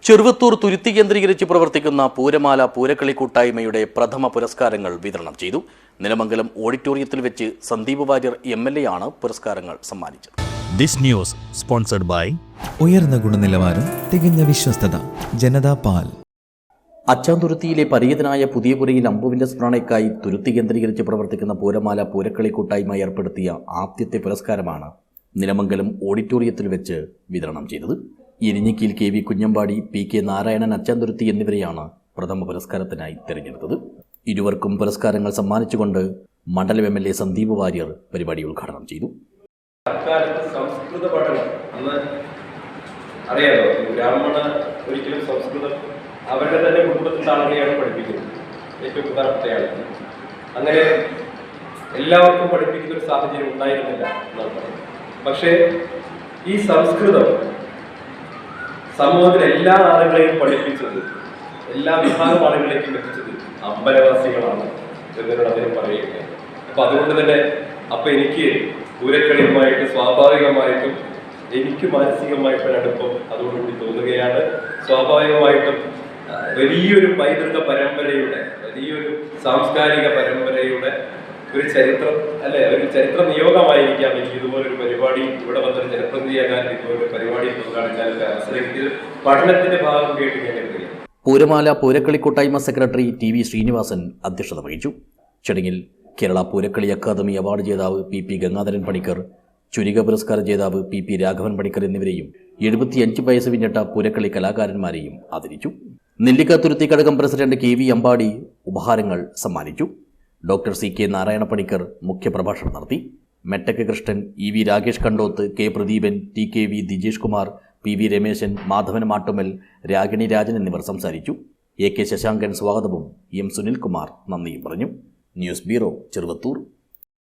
ചെറുവത്തൂർ തുരുത്തി കേന്ദ്രീകരിച്ച് പ്രവർത്തിക്കുന്ന പൂരമാല പൂരക്കളി കൂട്ടായ്മയുടെ പ്രഥമ പുരസ്കാരങ്ങൾ വിതരണം ചെയ്തു. നിലമംഗലം ഓഡിറ്റോറിയത്തിൽ വെച്ച് സന്ദീപ് വാര്യർ MLA ആണ് പുരസ്കാരങ്ങൾ സമ്മാനിച്ചത്. This news sponsored by ഉയർന്ന ഗുണനിലവാരം, തികഞ്ഞ വിശ്വസ്തത, ജനതാ പാൽ. അച്ചാന്തുരുത്തിയിലെ പരിചിതനായ പുതിയപുരയിൽ അമ്പുവിന്റെ സ്മരണയ്ക്കായി തുരുത്തി കേന്ദ്രീകരിച്ച് പ്രവർത്തിക്കുന്ന പൂരമാല പൂരക്കളി കൂട്ടായ്മ ഏർപ്പെടുത്തിയ ആദ്യത്തെ പുരസ്കാരമാണ് നിലമംഗലം ഓഡിറ്റോറിയത്തിൽ വെച്ച് വിതരണം ചെയ്തത്. ഇരിഞ്ഞിക്കിൽ KV കുഞ്ഞമ്പാടി, PK നാരായണൻ, അച്ചാന്തുരുത്തി എന്നിവരെയാണ് പ്രഥമ പുരസ്കാരത്തിനായി തിരഞ്ഞെടുത്തത്. ഇരുവർക്കും പുരസ്കാരങ്ങൾ സമ്മാനിച്ചുകൊണ്ട് മണ്ഡലം MLA സന്ദീപ് വാര്യർ പരിപാടി ഉദ്ഘാടനം ചെയ്തു. സംസ്കൃത പഠനം അന്ന് അറിയാലോ, ബ്രാഹ്മണ ഒരിക്കലും സംസ്കൃതം അവരുടെ തന്നെ കുടുംബത്തിലെ ആളുകളെയാണ് പഠിപ്പിക്കുന്നത്, ഏറ്റവും പ്രധാനപ്പെട്ട ആളുകൾ. അങ്ങനെ എല്ലാവർക്കും പഠിപ്പിക്കുന്ന ഒരു സാഹചര്യം ഉണ്ടായിരുന്നില്ല എന്നാണ് പറയുന്നത്. പക്ഷേ ഈ സംസ്കൃതം സമൂഹത്തിലെ എല്ലാ ആളുകളെയും പഠിപ്പിച്ചത്, എല്ലാ വിഭാഗം ആളുകളിലേക്കും എത്തിച്ചത് അമ്പലവാസികളാണ് എന്നോട് അദ്ദേഹം പറയുകയാണ്. അപ്പൊ അതുകൊണ്ട് തന്നെ എനിക്ക് പൂരക്കളിയുമായിട്ട് സ്വാഭാവികമായിട്ടും എനിക്ക് മാനസികമായിട്ടുള്ള അടുപ്പം അതോടുകൂടി തോന്നുകയാണ്. സ്വാഭാവികമായിട്ടും വലിയൊരു പൈതൃക പരമ്പരയുടെ, വലിയൊരു സാംസ്കാരിക പരമ്പരയുടെ ഒരു ചരിത്രം ഒരു ചരിത്ര നിയോഗമായിരിക്കാം എനിക്ക് ഇതുപോലൊരു പരിപാടി ഇവിടെ വന്നൊരു ജനപ്രതിനിധിയാകാൻ, ഇതുപോലൊരു പരിപാടി ഉദ്ഘാടിക്കാനൊക്കെ അവസരം കിട്ടിയത് പഠനത്തിന്റെ ഭാഗം കേട്ട് ഞാൻ കരുതുകയാണ്. പൂരമാല പൂരക്കളി കൂട്ടായ്മ സെക്രട്ടറി TV ശ്രീനിവാസൻ അധ്യക്ഷത വഹിച്ചു. ചടങ്ങിൽ കേരള പൂരക്കളി അക്കാദമി അവാർഡ് ജേതാവ് PP ഗംഗാധരൻ പണിക്കർ, ചുരിക പുരസ്കാര ജേതാവ് PP രാഘവൻ പണിക്കർ എന്നിവരെയും 75 വയസ്സ് പിന്നിട്ട പൂരക്കളി കലാകാരന്മാരെയും ആദരിച്ചു. നെല്ലിക്ക തുരുത്തി കഴകം പ്രസിഡന്റ് KV അമ്പാടി ഉപഹാരങ്ങൾ സമ്മാനിച്ചു. ഡോക്ടർ CK നാരായണ പണിക്കർ മുഖ്യപ്രഭാഷണം നടത്തി. മെട്ടക്ക് Krishnan, EV Rakesh Kandoth, K Pradeepan, TKV Dijesh Kumar, PV Rameshan, Madhavan Mattumal, Ragini Rajan എന്നിവർ സംസാരിച്ചു. AK ശശാങ്കൻ സ്വാഗതവും M സുനിൽകുമാർ നന്ദിയും പറഞ്ഞു. News bureau, Cheruvathur.